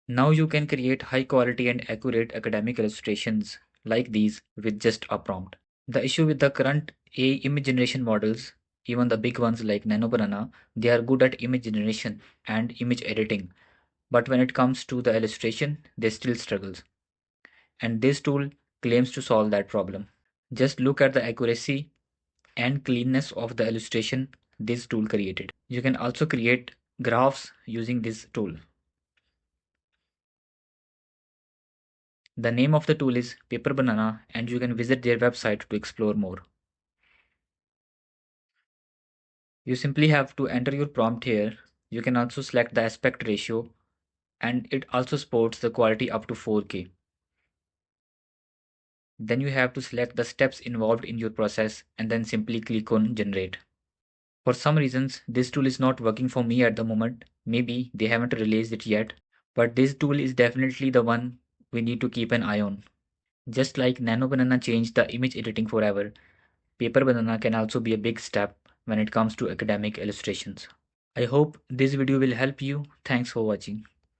Now you can create high quality and accurate academic illustrations like these with just a prompt. The issue with the current AI image generation models, even the big ones like NanoBanana, they are good at image generation and image editing, but when it comes to the illustration, they still struggle. And this tool claims to solve that problem. Just look at the accuracy and cleanness of the illustration this tool created. You can also create graphs using this tool. The name of the tool is Paperbanana, and you can visit their website to explore more. You simply have to enter your prompt here. You can also select the aspect ratio, and it also supports the quality up to 4K. Then you have to select the steps involved in your process and then simply click on generate. For some reasons, this tool is not working for me at the moment. Maybe they haven't released it yet, but this tool is definitely the one we need to keep an eye on. Just like Nano Banana changed the image editing forever, Paper Banana can also be a big step when it comes to academic illustrations. I hope this video will help you. Thanks for watching.